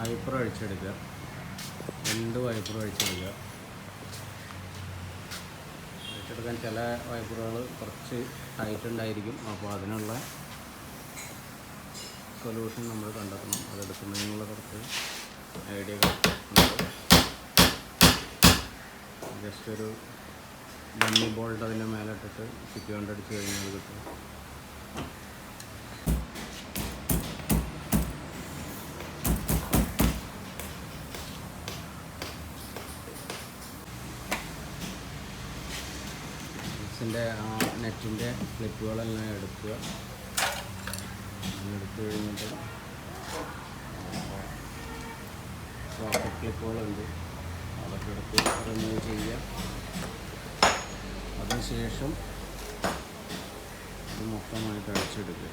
Wiper അഴിച്ചെടുക്കുക, 2 wiper അഴിച്ചെടുക്കുക. അഴിച്ചെടുക്കാൻ ചില വൈപ്പറുകൾ കുറച്ച് tight ഉണ്ടായിരിക്കും. അപ്പോൾ അതിനുള്ള സൊല്യൂഷൻ നമ്മൾ കണ്ടെത്തണം. അതെടുക്കുന്നതിനുള്ള കുറച്ച് ഐഡിയകൾ ഉണ്ട്. ജസ്റ്റ് ഒരു ഡമ്മി ബോൾട്ട് അതിൻ്റെ മേലെ ഇട്ടിട്ട് സ്റ്റിക്ക് കൊണ്ടടിച്ച് കഴിഞ്ഞാൽ കിട്ടും. നെറ്റിൻ്റെ ക്ലിപ്പുകളെല്ലാം എടുക്കുക. എടുത്തു കഴിഞ്ഞിട്ട് പോക്കറ്റ് ക്ലിപ്പുകളുണ്ട്, അതൊക്കെ എടുത്ത് റിമൂവ് ചെയ്യുക. അതിനുശേഷം ഇത് മൊത്തമായിട്ട് അഴിച്ചെടുക്കുക.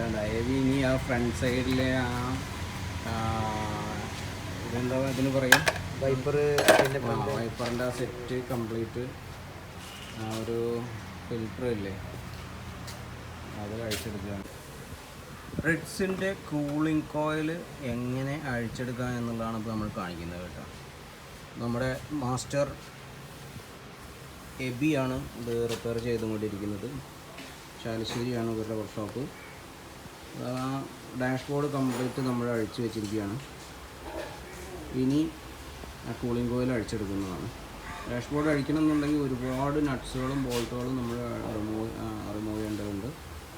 അതായത് ഇനി ആ ഫ്രണ്ട് സൈഡിലെ ഇതെന്താ ഇതിന് പറയാം, വൈപ്പറിൻ്റെ ആ സെറ്റ് കംപ്ലീറ്റ് ഒരു ഫിൽറ്റർ ഇല്ലേ അത് അഴിച്ചെടുക്കുകയാണ്. റിഡ്സിൻ്റെ കൂളിംഗ് കോയിൽ എങ്ങനെ അഴിച്ചെടുക്കുക എന്നുള്ളതാണ് ഇപ്പോൾ നമ്മൾ കാണിക്കുന്നത് കേട്ടോ. നമ്മുടെ മാസ്റ്റർ എബിയാണ് ഇത് റിപ്പയർ ചെയ്തുകൊണ്ടിരിക്കുന്നത്. ചാലശ്ശേരിയാണ് ഇവരുടെ വർക്ക്ഷോപ്പ്. ഡാഷ്ബോർഡ് കംപ്ലീറ്റ് നമ്മൾ അഴിച്ചു വെച്ചിരിക്കുകയാണ്. ഇനി ആ കൂളിംഗ് കോയിൽ അഴിച്ചെടുക്കുന്നതാണ്. ഡാഷ്ബോർഡ് അഴിക്കണമെന്നുണ്ടെങ്കിൽ ഒരുപാട് നട്ട്സുകളും ബോൾട്ടുകളും നമ്മൾ റിമൂവ് ചെയ്യേണ്ടതുണ്ട്.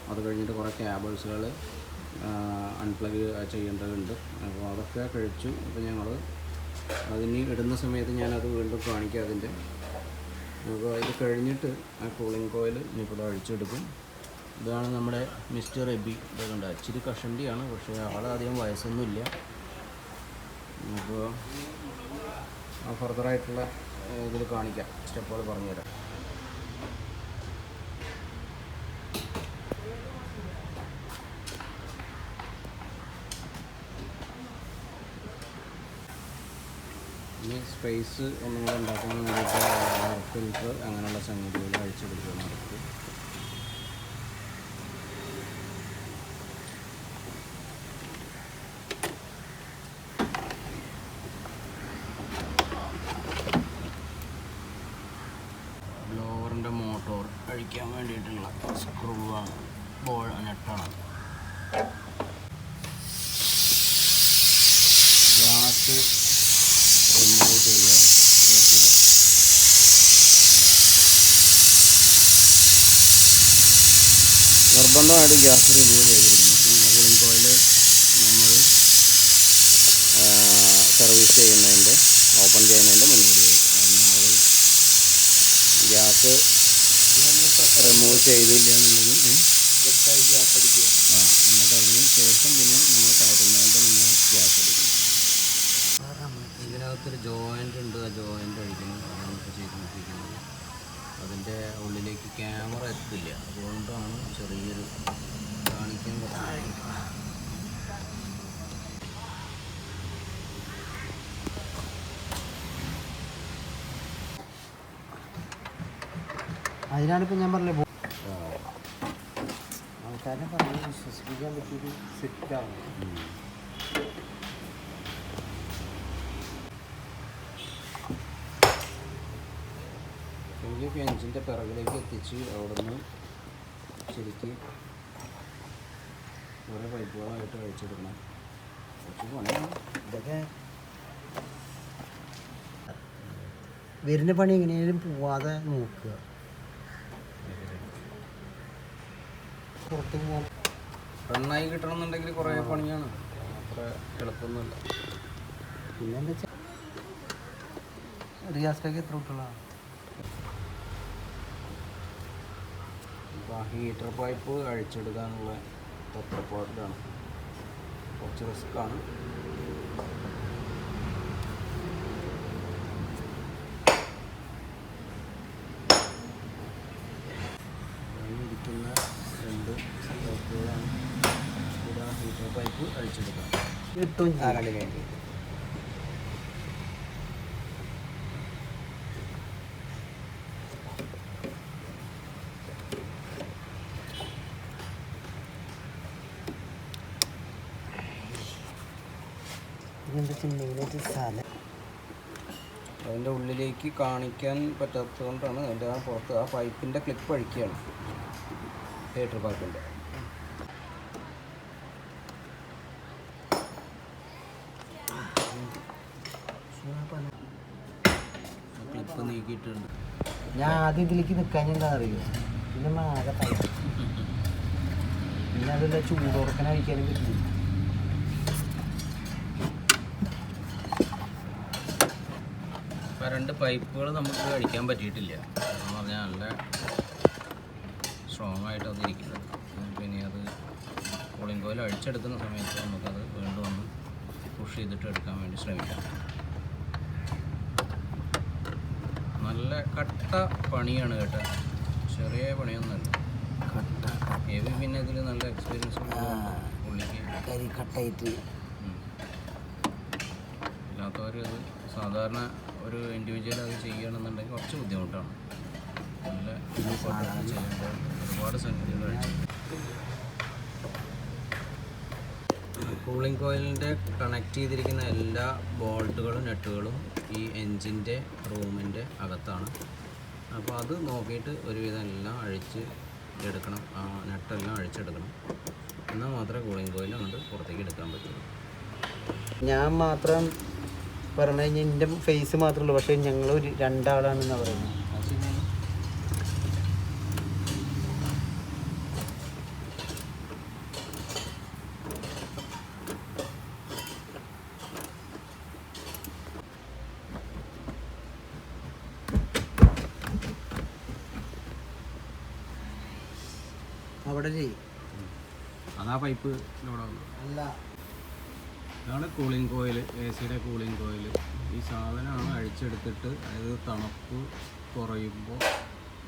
അത് കഴിഞ്ഞിട്ട് കുറേ കേബിൾസുകൾ അൺപ്ലഗ് ചെയ്യേണ്ടതുണ്ട്. അപ്പോൾ അതൊക്കെ കഴിച്ചു. അപ്പോൾ ഞങ്ങൾ അതിന് ഇടുന്ന സമയത്ത് ഞാനത് വീണ്ടും കാണിക്കാം അതിൻ്റെ. അപ്പോൾ ഇത് കഴിഞ്ഞിട്ട് ആ കൂളിംഗ് കോയിൽ ഇനിയിപ്പോൾ അഴിച്ചെടുക്കും. ഇതാണ് നമ്മുടെ മിസ്റ്റർ എബി. ഇതുണ്ട്, ഇച്ചിരി കഷണ്ടിയാണ്, പക്ഷേ ആളധികം വയസ്സൊന്നുമില്ല. അപ്പോൾ ഫർദറായിട്ടുള്ള ഇതിൽ കാണിക്കാം, സ്റ്റെപ്പുകൾ പറഞ്ഞുതരാം. ഇനി സ്പേസ് ഒന്നും കൂടെ ഉണ്ടാക്കാൻ വേണ്ടിയിട്ട് ഫിൽറ്റർ അങ്ങനെയുള്ള സംഗതികൾ അഴിച്ചെടുക്കുക നടക്കും. ബ്ലോവറിൻ്റെ മോട്ടോർ അഴിക്കാൻ വേണ്ടിയിട്ടുള്ള സ്ക്രൂ ആണ്, നെട്ടാണ്. ഗ്യാസ് റിമൂവ് ചെയ്യുകയാണ്. നിർബന്ധമായിട്ട് ഗ്യാസ് റിമൂവ് ചെയ്തിരിക്കുന്നു. കൂളിംഗ് കോയിൽ നമ്മൾ സർവീസ് ചെയ്യുന്നതിൻ്റെ ഓപ്പൺ ചെയ്യുന്നതിൻ്റെ മുന്നോടിയായിട്ട്, കാരണം അത് ഗ്യാസ് റിമൂവ് ചെയ്തില്ല എന്നുണ്ടെങ്കിൽ ഗ്യാസ് അടിക്കുക. എന്നിട്ട് അതിന് ശേഷം പിന്നെ നമ്മൾ കയറ്റുന്നതിൻ്റെ മുന്നേ ഗ്യാസ് അടിക്കണം. ഇതിനകത്തൊരു ജോയിൻ്റ് ഉണ്ട്, ആ ജോയിൻ്റ് അടിക്കണം. അതാണ് ഇപ്പോൾ ചെയ്തുകൊണ്ടിരിക്കുന്നത്. അതിൻ്റെ ഉള്ളിലേക്ക് ക്യാമറ എത്തില്ല, അതുകൊണ്ടാണ് ചെറിയൊരു കാണിക്കാൻ പറ്റുന്നത്. അതിനാണിപ്പോൾ ഞാൻ പറഞ്ഞത് ആൾക്കാരെ പറഞ്ഞ് വിശ്വസിപ്പിക്കാൻ പറ്റിയൊരു സെറ്റാണ്. എനിക്ക് എഞ്ചിൻ്റെ പിറകിലേക്ക് എത്തിച്ച് അവിടെ നിന്ന് ശരിക്ക് കുറേ പൈപ്പുകളായിട്ട് അഴിച്ചെടുക്കണം. കുറച്ച് പണിയാണ് ഇതൊക്കെ. വരുന്ന പണി എങ്ങനെയാലും പോവാതെ നോക്കുക. പുറത്ത് പോകാൻ റണ്ണായി കിട്ടണമെന്നുണ്ടെങ്കിൽ കുറേ പണിയാണ്, അത്ര എളുപ്പമൊന്നുമില്ല. പിന്നെ എന്താ വെച്ചാൽ റിയാസ്ക്കൊക്കെ എത്ര കുട്ടികളാണ്. അപ്പോൾ ഹീറ്റർ പൈപ്പ് അഴിച്ചെടുക്കാനുള്ള തത്രപ്പാടിലാണ്, കുറച്ച് റിസ്ക്കാണ്. ഇരിക്കുന്ന 2 പൈപ്പുകളാണ്. Heater pipe അഴിച്ചെടുക്കാം. കിട്ടും അതിൻ്റെ ഉള്ളിലേക്ക് കാണിക്കാൻ പറ്റാത്തതുകൊണ്ടാണ് അതിൻ്റെ ആ പുറത്ത് ആ പൈപ്പിൻ്റെ ക്ലിപ്പ് അഴിക്കുകയാണ്, ഹീറ്റർ പൈപ്പിൻ്റെ. ക്ലിപ്പ് നീക്കിയിട്ടുണ്ട്. ഞാൻ ആദ്യം ഇതിലേക്ക് നിൽക്കാൻ എന്താ അറിയോ, പിന്നെ ആകെ തല, പിന്നെ അതല്ല ചൂടോർക്കനെ കഴിക്കാനും പറ്റില്ല. ഇപ്പോൾ 2 പൈപ്പുകൾ നമുക്ക് അടിക്കാൻ പറ്റിയിട്ടില്ല എന്ന് പറഞ്ഞാൽ നല്ല സ്ട്രോങ് ആയിട്ട് അത് ഇരിക്കുന്നത്. പിന്നെ അത് കൂളിംഗ് കോയിൽ അഴിച്ചെടുക്കുന്ന സമയത്ത് നമുക്കത് വീണ്ടും ഒന്ന് പുഷ് ചെയ്തിട്ട് എടുക്കാൻ വേണ്ടി ശ്രമിക്കാം. നല്ല കട്ട പണിയാണ് കേട്ടോ, ചെറിയ പണിയൊന്നുമല്ല. ഹെവി പിന്നെ ഇതിൽ നല്ല എക്സ്പീരിയൻസ് പുള്ളിക്ക് കട്ടായിട്ട് ഇല്ലാത്തവർ അത് സാധാരണ ഒരു ഇൻഡിവിജ്വൽ അത് ചെയ്യണമെന്നുണ്ടെങ്കിൽ കുറച്ച് ബുദ്ധിമുട്ടാണ്. നല്ല ചെയ്യുമ്പോൾ ഒരുപാട് സംഗതികൾ കൂളിംഗ് കോയിലിൻ്റെ കണക്ട് ചെയ്തിരിക്കുന്ന എല്ലാ ബോൾട്ടുകളും നട്ടുകളും ഈ എൻജിൻ്റെ റൂമിൻ്റെ അകത്താണ്. അപ്പോൾ അത് നോക്കിയിട്ട് ഒരുവിധം എല്ലാം അഴിച്ച് എടുക്കണം, ആ നട്ടെല്ലാം അഴിച്ചെടുക്കണം. എന്നാൽ മാത്രമേ കൂളിംഗ് കോയിൽ കൊണ്ട് പുറത്തേക്ക് എടുക്കാൻ പറ്റുള്ളൂ. ഞാൻ മാത്രം പറഞ്ഞു കഴിഞ്ഞാൽ എൻ്റെ ഫേസ് മാത്രമേ ഉള്ളൂ, പക്ഷേ ഞങ്ങൾ 2 ആളാണെന്നാണ് പറയുന്നത്. അവിടെ അതാ പൈപ്പ് ഇവിടെ അല്ല, ഇതാണ് കൂളിംഗ് കോയിൽ, എ സിയുടെ കൂളിംഗ് കോയിൽ. ഈ സാധനമാണ് അഴിച്ചെടുത്തിട്ട് അതായത് തണുപ്പ് കുറയുമ്പോൾ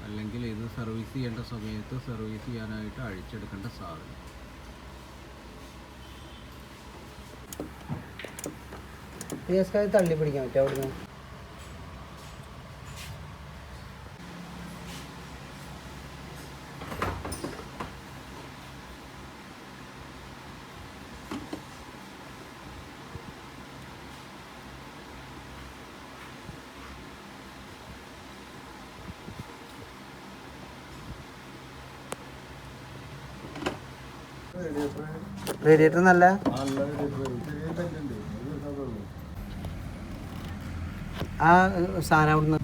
അല്ലെങ്കിൽ ഇത് സർവീസ് ചെയ്യേണ്ട സമയത്ത് സർവീസ് ചെയ്യാനായിട്ട് അഴിച്ചെടുക്കേണ്ട സാധനം. തള്ളി പിടിക്കാൻ പറ്റും അവിടുന്ന്. റേഡിയേറ്റർ നല്ല ആ സാധനം അവിടുന്ന്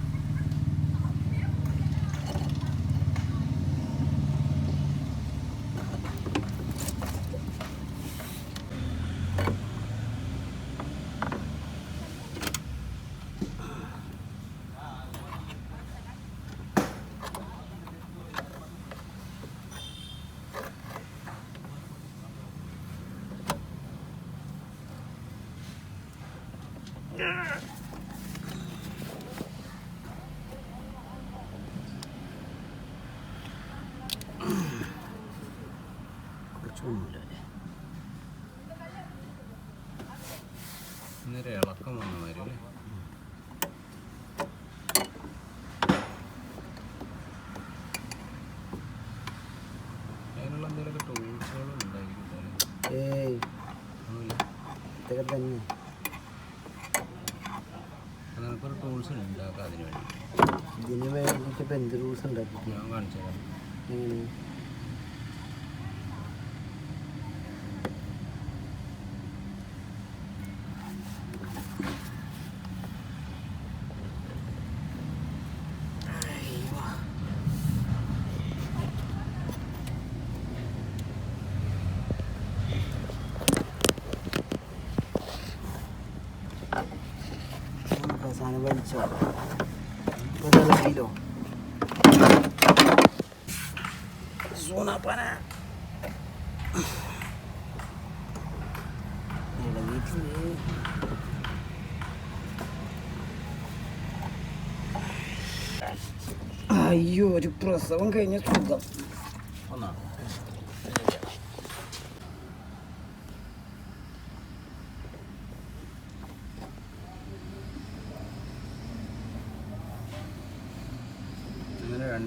ഇന്നൊരു ഇളക്കം വന്ന മാതിരി അല്ലേ? അതിനുള്ള എന്തെങ്കിലുമൊക്കെ ടൂൾസുകൾ ഉണ്ടായിരിക്കും. ഇതൊക്കെ തന്നെ അങ്ങനൊരു ടൂൾസ് ഉണ്ടാക്കാം അതിന് വേണ്ടി. ഇതിന് വേണ്ടിയിട്ട് ഇപ്പം എന്ത് ടൂൾസ് ഉണ്ടാക്കി ഞാൻ കാണിച്ചു തരാം. എങ്ങനെ സാധനം വലിച്ചോ കിലോ സൂണാപ്പാന അയ്യോ, ഒരു പ്രസവം കഴിഞ്ഞ സുഖം. ഒന്നാണ്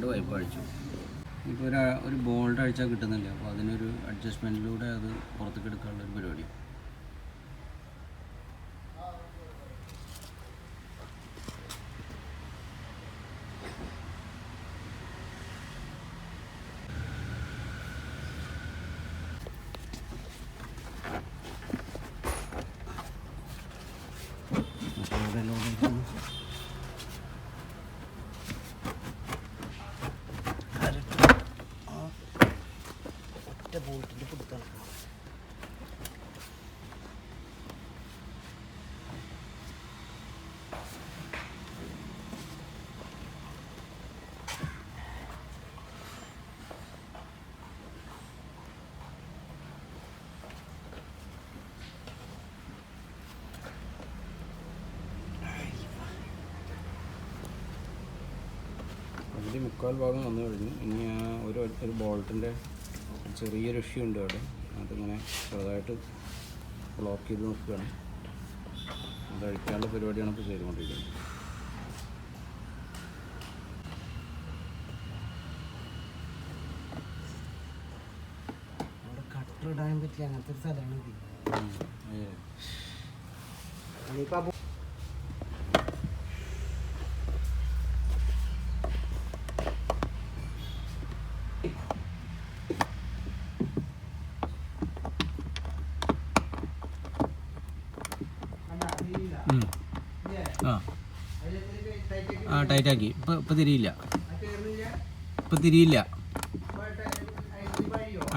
2 പൈപ്പ് അഴിച്ചു. ഇപ്പോൾ ഒരു ബോൾട്ട് അഴിച്ചാൽ കിട്ടുന്നില്ല. അപ്പോൾ അതിനൊരു അഡ്ജസ്റ്റ്മെൻറ്റിലൂടെ അത് പുറത്തേക്ക് എടുക്കാനുള്ളൊരു പരിപാടിയാണ്. ബോൾട്ടിൻ്റെ പിടുത്താണ്. അതിൻ്റെ 3/4 ഭാഗം വന്നു കഴിഞ്ഞു. ഇനി ആ ഒരു ബോൾട്ടിൻ്റെ ചെറിയൊരു ഇഷ്യൂ ഉണ്ട് അവിടെ. അതിങ്ങനെ ചെറുതായിട്ട് ബ്ലോക്ക് ചെയ്ത് നോക്കുകയാണ്. അത് അഴിക്കാനുള്ള പരിപാടിയാണ് ഇപ്പോൾ ചെയ്തുകൊണ്ടിരിക്കുന്നത്. അവിടെ കട്ടർ ഇടാൻ പറ്റില്ല, അങ്ങനത്തെ ഒരു സ്ഥലമാണ് ഇത്. ഇനിയിപ്പോൾ ടൈറ്റാക്കി. ഇപ്പം തിരിയില്ല, ഇപ്പം തിരിയില്ല,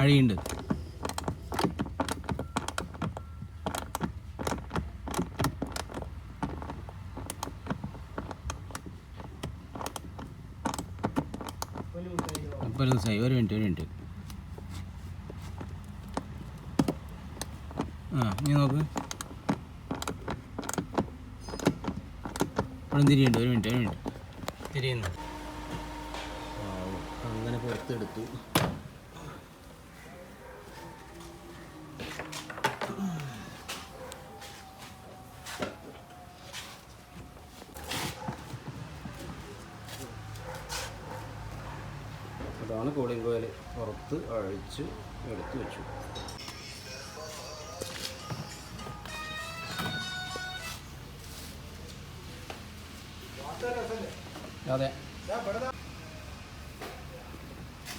അഴിയുണ്ട്. ഇപ്പോൾ ലൂസായി. ഒരു മിനിറ്റ്. ഇനി നോക്ക്. ഇവിടെ തിരിയുണ്ട്. ഒരു മിനിറ്റ് തിരിയുന്നു. അങ്ങനെ പുറത്തെടുത്തു. അതാണ് കൂളിംഗ് കോയിൽ. പുറത്ത് അഴിച്ച് എടുത്ത് വെച്ചു. അതെ,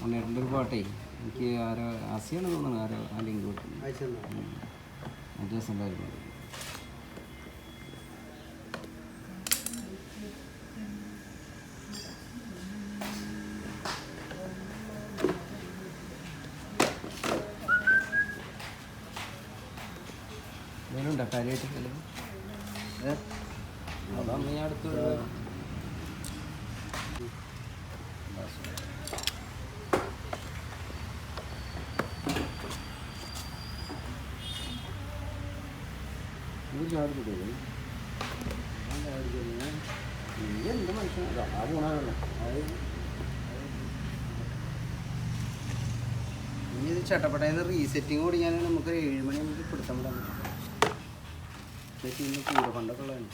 ഉണ്ണേട്ടൻ്റെ ഒരു പാട്ടേ എനിക്ക് ആരോ ആസിയാണെന്ന് തോന്നുന്നു. ആരോ ആ ലിങ്ക് കിട്ടുന്നു. അത് രസമുണ്ടായിരുന്നു. വേലുണ്ടോ കാര്യമായിട്ട്? അതാണ് ഞാൻ അടുത്ത് എന്ത് മനുഷ്യനാ ആ പോണല്ലോ. ഇനി ഇത് ചട്ടപ്പട്ടയെന്ന് റീസെറ്റിങ് ഓടിക്കാനാണ് നമുക്ക് 7 മണി നമുക്ക് പിടുത്തം വിടാൻ പറ്റും. ഇന്ന് കൂടെ പണ്ടൊക്കെ ഉള്ളതാണ്.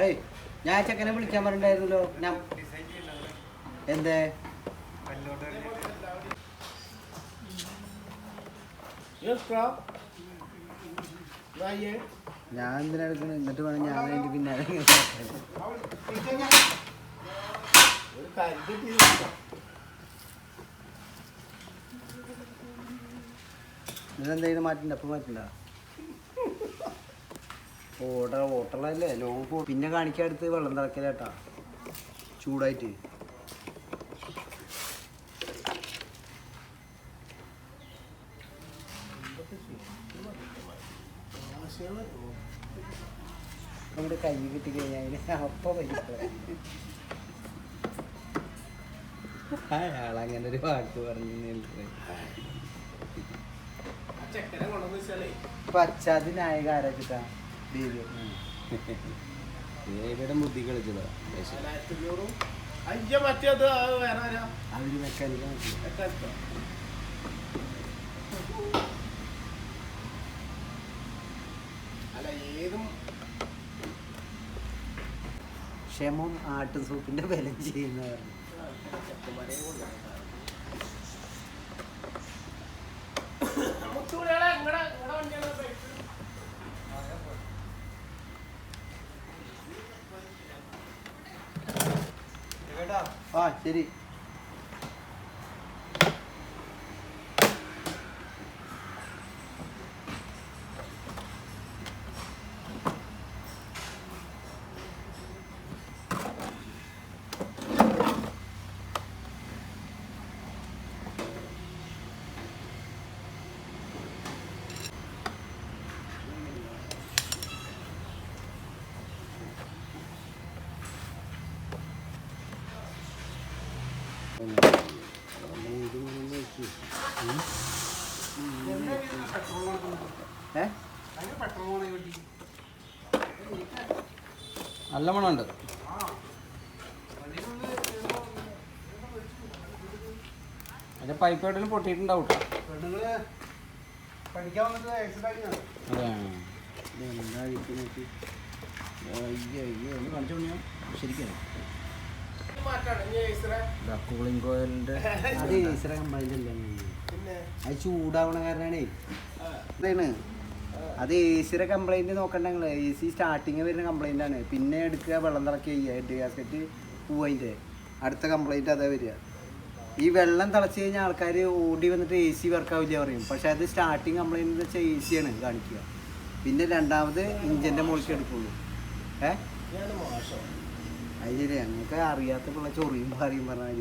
ഏയ്, ഞാൻ ചെക്കനെ വിളിക്കാൻ പറഞ്ഞിട്ടുണ്ടായിരുന്നല്ലോ. ഞാൻ എന്തേ ഞാൻ എന്തിനാ എടുക്കുന്നത്? എന്നിട്ട് വേണം ഞാൻ അതിൻ്റെ പിന്നാലെ ഇതെന്തെങ്കിലും മാറ്റണ്ട? അപ്പം മാറ്റണ്ട. ഓട്ടളല്ലേ ലോങ്. പിന്നെ കാണിക്കാൻ അടുത്ത് വെള്ളം തിളക്കലേട്ടാ ചൂടായിട്ട്. നമ്മുടെ കൈ കിട്ടി കഴിഞ്ഞാൽ അപ്പം പൈസ. അയാളങ്ങനെ ഒരു വാക്ക് പറഞ്ഞു. പച്ചാതി നായകാരാച്ചിട്ടാ ദേവിയുടെ ബുദ്ധി കളിച്ചതാ. അവര് മെക്കാനിക്കാ. ക്ഷമം ആട്ടും സൂപ്പിന്റെ ബലം ചെയ്യുന്നവരാണ്. ആ ശരി. നല്ല മണമുണ്ട്. അതിന്റെ പൈപ്പ് എവിടെയും പൊട്ടിയിട്ടുണ്ടാവും. ശരിക്കും കൂളിംഗ് കോയിലിന്റെ അത് ഈശ്വര കംപ്ലൈന്റ് അല്ലേ, അത് ചൂടാവണ കാരണാണേ. അത് ഏസിയുടെ കംപ്ലൈന്റ് നോക്കണ്ട നിങ്ങൾ. എ സി സ്റ്റാർട്ടിങ് വരുന്ന കംപ്ലൈന്റ് ആണ്. പിന്നെ എടുക്കുക, വെള്ളം തിളക്കുക ചെയ്യുക, ഹെഡ് ഗാസ്കറ്റ് പോവതിൻ്റെ അടുത്ത കംപ്ലൈന്റ് അതാ വരിക. ഈ വെള്ളം തിളച്ച് കഴിഞ്ഞാൽ ആൾക്കാർ ഓടി വന്നിട്ട് എ സി വർക്കാവില്ല പറയും. പക്ഷെ അത് സ്റ്റാർട്ടിങ് കംപ്ലൈന്റ് എന്ന് വെച്ചാൽ എ സിയാണ് കാണിക്കുക. പിന്നെ രണ്ടാമത് ഇഞ്ചിൻ്റെ മുകളിലേക്ക് എടുക്കുള്ളൂ. അത് ശരി, ഞങ്ങൾക്ക് അറിയാത്ത പിള്ള ചൊറിയും പറയും പറഞ്ഞാൽ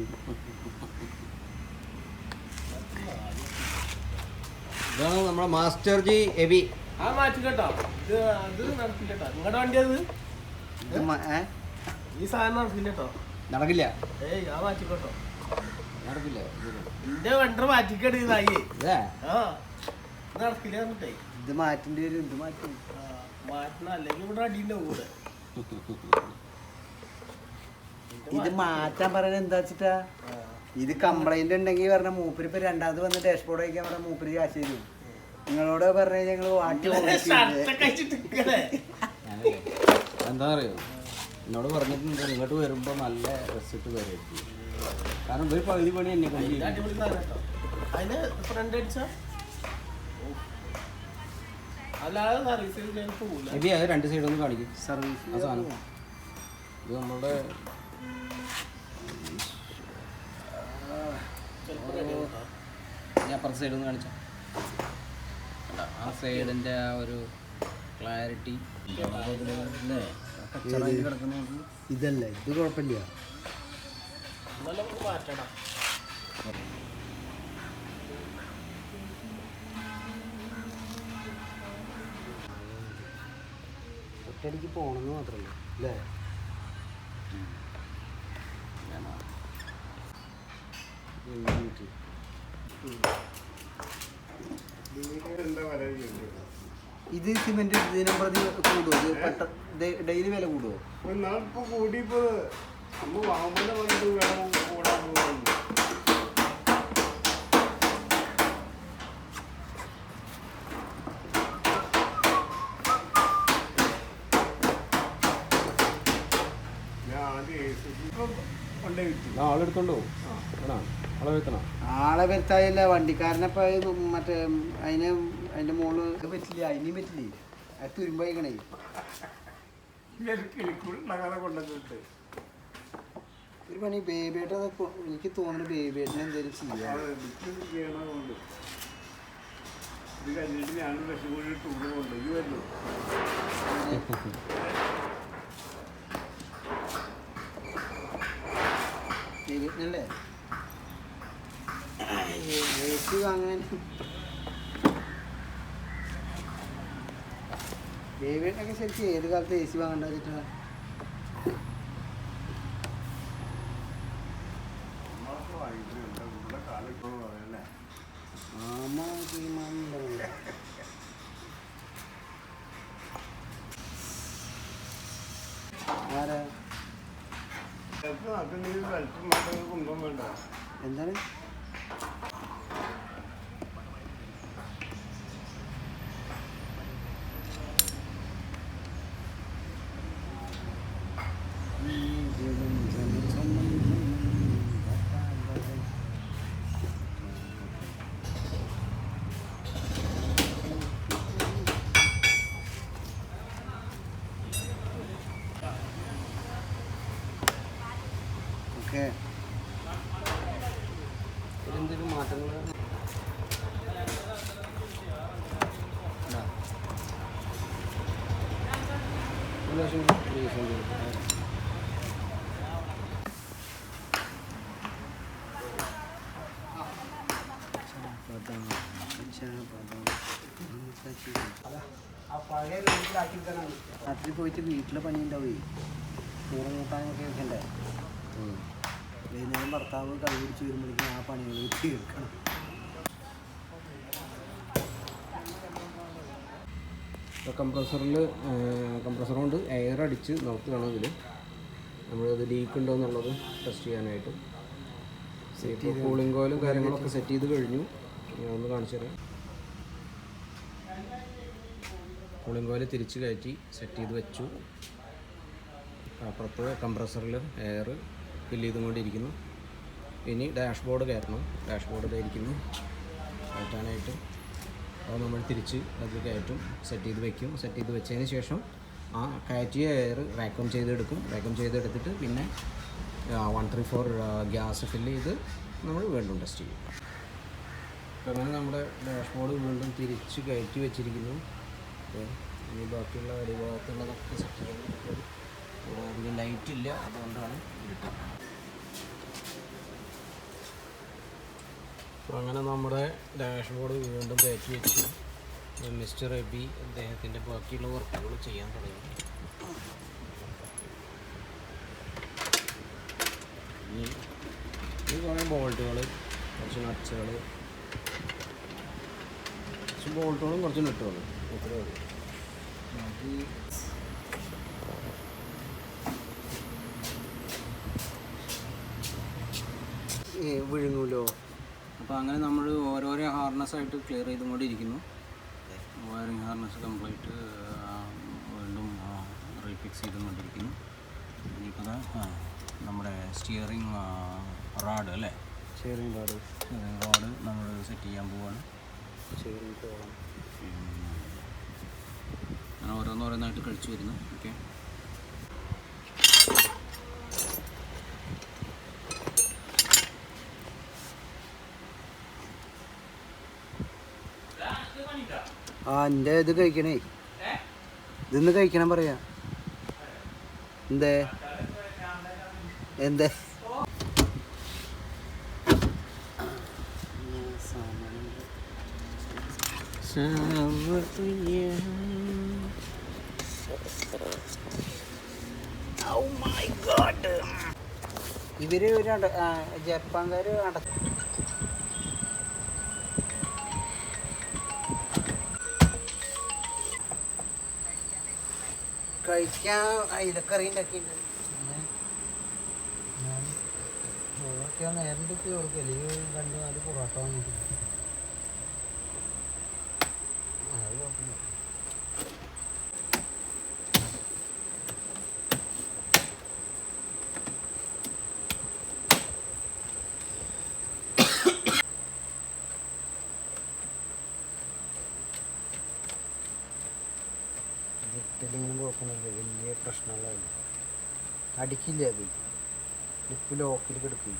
ഇതാണ് നമ്മുടെ മാസ്റ്റർ ജി എബി. ഈ സാധനം നടക്കില്ല. നടക്കില്ല. എന്റെ വണ്ടർ മാറ്റിക്കടി നടക്കില്ല. ഇത് മാറ്റേണ്ടി വരും. ഇത് മാറ്റണം, അല്ലെങ്കിൽ ഇവിടെ അടിയുണ്ടാവും കൂടെ. ഇത് മാറ്റാൻ പറയുന്നത് എന്താ വെച്ചിട്ടാ, ഇത് കംപ്ലൈന്റ് ഉണ്ടെങ്കിൽ പറഞ്ഞ മൂപ്പര് ഇപ്പൊ രണ്ടാമത് വന്ന് ഡാഷ്ബോർഡ് വയ്ക്കാൻ പറഞ്ഞ മൂപ്പര് കാശ് തരും. നിങ്ങളോട് പറഞ്ഞ ഞങ്ങള് വാട്ടി എന്താ അറിയോ, എന്നോട് പറഞ്ഞിട്ടുണ്ട് ഇങ്ങോട്ട് വരുമ്പോ നല്ല റെസിപ്റ്റ് വരും. കാരണം ഒരു പകുതി പണി എന്നെ അതിന് ഫ്രണ്ട് അടിച്ച അല്ലാതെ സർവീസിൽ പോകില്ല. എബി അത് രണ്ട് സൈഡൊന്നും കാണിക്കും. സർവീസ് ആ സാധനം ഇത് നമ്മുടെ ഞാൻ അപ്പുറത്തെ സൈഡൊന്ന് കാണിച്ച ആ സൈഡിൻ്റെ ആ ഒരു ക്ലാരിറ്റി കിടക്കുന്ന ഇതല്ല, ഇത് കുഴപ്പമില്ല. മാറ്റണം. ഒറ്റയടിക്ക് പോകണമെന്ന് മാത്രമല്ല അല്ലേ. ഇത് സിമെന്റ് ഇതിനെ പ്രതി കൂടുമോ? ഇത് പെട്ടെന്ന് ഡെയിലി വില കൂടുമോ? കൂടിയപ്പോ നമ്മൾ വാങ്ങുമ്പോൾ പറഞ്ഞിട്ട് വേണം കൂടാൻ പോകുന്നു. ആളെടുത്തോണ്ടോ ആളെ വരുത്തണം. ആളെ വരുത്താതില്ല, വണ്ടിക്കാരനെപ്പോ മറ്റേ അതിന്റെ മോള് പറ്റില്ല, അതിനും പറ്റില്ലേ. അത് തുരുമ്പായിക്കണേ. ഒരു പണി ബേബിയായിട്ട് എനിക്ക് തോന്നുന്നു, ബേബിയായിട്ടിന് എന്തെങ്കിലും ചെയ്യാം. ബേബിയായിട്ടല്ലേ എ സി വാങ്ങാൻ. ബേബിയായിട്ടൊക്കെ ശരിക്കും ഏത് കാലത്ത് എ സി വാങ്ങേണ്ട വെച്ചിട്ടാ. എന്താണ് ഓക്കെ. എന്തെങ്കിലും മാറ്റങ്ങൾ രാത്രി പോയിട്ട് വീട്ടിലെ പണി ഉണ്ടാവേ, ചോറ് കൂട്ടാനൊക്കെ വെക്കണ്ടേ. വൈകുന്നേരം ഭർത്താവ് കളി പിടിച്ച് വരുമ്പോഴേക്കും ആ പണികൾ തീർക്കണം. കംപ്രസർ കൊണ്ട് എയർ അടിച്ച് നോക്കുകയാണ് ഇതിൽ നമ്മളത് ലീക്ക് ഉണ്ടോ എന്നുള്ളത് ടെസ്റ്റ് ചെയ്യാനായിട്ട്. ഇപ്പോൾ കൂളിംഗ് കോയിലും കാര്യങ്ങളൊക്കെ സെറ്റ് ചെയ്ത് കഴിഞ്ഞു. ഞാൻ ഒന്ന് കാണിച്ചു തരാം. കൂളിംഗ് കോയിൽ തിരിച്ച് കയറ്റി സെറ്റ് ചെയ്ത് വെച്ചു. അപ്പുറത്ത് കംപ്രസറിൽ എയർ ഫില്ല് ചെയ്തുകൊണ്ടിരിക്കുന്നു. ഇനി ഡാഷ്ബോർഡ് കയറ്റണം. ഡാഷ്ബോർഡ് ഇതായിരിക്കുന്നു കയറ്റാനായിട്ട്. അത് നമ്മൾ തിരിച്ച് അത് കയറ്റും, സെറ്റ് ചെയ്ത് വെക്കും. സെറ്റ് ചെയ്ത് വെച്ചതിന് ശേഷം ആ കയറ്റിയ എയർ വാക്യൂം ചെയ്തെടുക്കും. വാക്യൂം ചെയ്തെടുത്തിട്ട് പിന്നെ 134 ഗ്യാസ് ഫില്ല് ചെയ്ത് നമ്മൾ വീണ്ടും ടെസ്റ്റ് ചെയ്യും. അങ്ങനെ നമ്മുടെ ഡാഷ്ബോർഡ് വീണ്ടും തിരിച്ച് കയറ്റി വെച്ചിരിക്കുന്നു. ഇനി ബാക്കിയുള്ള അടിഭാഗത്തുള്ളതൊക്കെ സെറ്റ് ചെയ്യാൻ അധികം ലൈറ്റ് ഇല്ല, അതുകൊണ്ടാണ് ഇരുട്ടാൻ. അപ്പോൾ അങ്ങനെ നമ്മുടെ ഡാഷ്ബോർഡ് വീണ്ടും കയറ്റി വെച്ചു. മിസ്റ്റർ എബി അദ്ദേഹത്തിൻ്റെ ബാക്കിയുള്ള വർക്കുകൾ ചെയ്യാൻ തുടങ്ങി. ഈ കുറേ ബോൾട്ടുകൾ, കുറച്ച് നട്ട്സുകൾ, കുറച്ച് ബോൾട്ടുകളും കുറച്ച് നട്ടുകളും ഇത്രയേ ഉള്ളൂ. ബാക്കി വിഴുങ്ങൂലോ. അപ്പോൾ അങ്ങനെ നമ്മൾ ഓരോരോ ഹാർനസ്സായിട്ട് ക്ലിയർ ചെയ്തുകൊണ്ടിരിക്കുന്നു. വയറിങ് ഹാർനസ് കംപ്ലീറ്റ് വീണ്ടും റീഫിക്സ് ചെയ്തുകൊണ്ടിരിക്കുന്നു. ഇനിയിപ്പോൾ നമ്മുടെ സ്റ്റിയറിങ് റാഡ് അല്ലേ, സ്റ്റിയറിങ് റാഡ് നമ്മൾ സെറ്റ് ചെയ്യാൻ പോവുകയാണ്. സ്റ്റിയറിങ് കോളം അങ്ങനെ ഓരോന്നോരോന്നായിട്ട് കഴിച്ചു വരുന്നു. ഓക്കെ, എൻ്റെ ഇത് കഴിക്കണേ, ഇതൊന്ന് കഴിക്കണം പറയാ. എന്തേ എന്തേ ഇവര് ഒരു ജപ്പാൻകാര് കഴിക്കാൻ അയിലക്കറി ഉണ്ടാക്കിയിട്ടുണ്ട്. നേരം തൊട്ട് കൊടുക്കും, അല്ലെങ്കിൽ 2-4 പൊറോട്ട വാങ്ങിയിട്ടുണ്ട്. അത് കുഴപ്പമില്ല. ഇട്ടില്ലെങ്കിലും കുഴപ്പമൊന്നുമില്ല, വലിയ പ്രശ്നമുള്ളതല്ല. അടിക്കില്ല, അത് ലിപ്പ് ലോക്കിൽ കിടക്കും.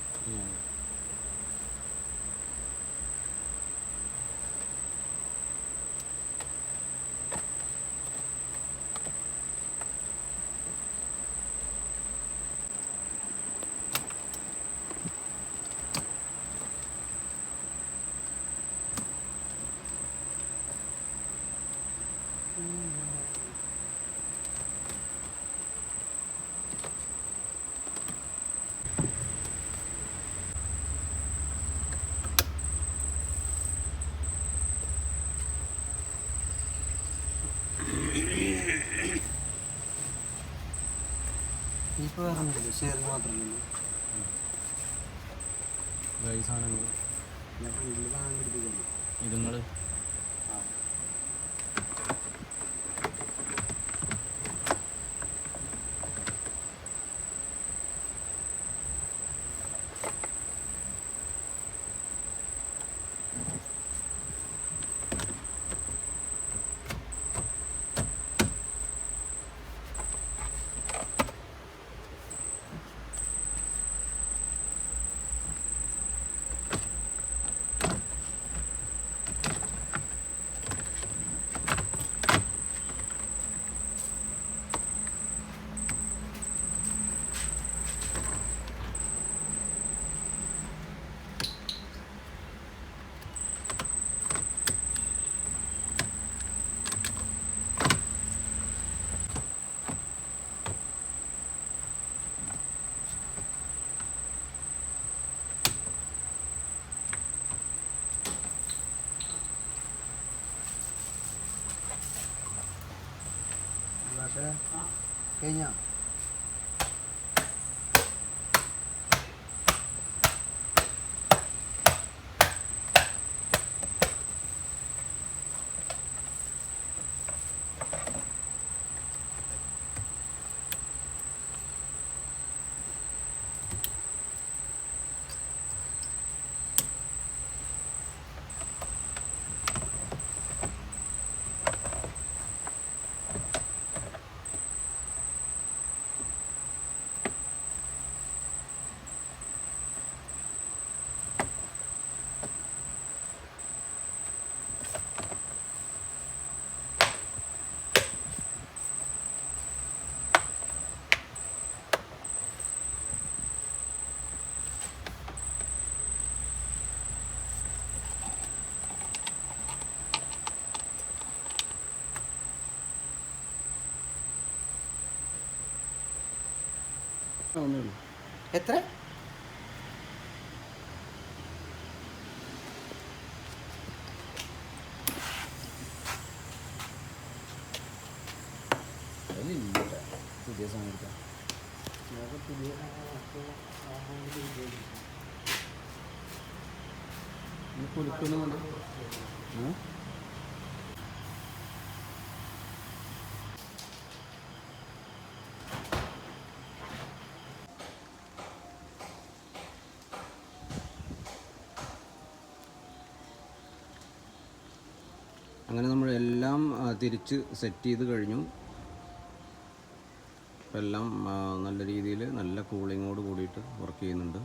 ഇപ്പോൾ വേറെ ഒന്നുമില്ല, ഷെയറിങ് മാത്രമല്ല. ഗൈസാണെങ്കിൽ ഞാൻ ഫ്രണ്ടിൽ വാങ്ങി എടുപ്പിക്കുന്നു. ഇതുങ്ങൾ കഴിഞ്ഞാ ഒന്നേ ഉള്ളൂ. എത്ര അതിലില്ല പുതിയ സാധനം എടുക്കാം. കുലുക്കുന്നുണ്ട്. അങ്ങനെ നമ്മളെല്ലാം തിരിച്ച് സെറ്റ് ചെയ്ത് കഴിഞ്ഞു. എല്ലാം നല്ല രീതിയിൽ നല്ല കൂളിങ്ങോട് കൂടിയിട്ട് വർക്ക് ചെയ്യുന്നുണ്ട്.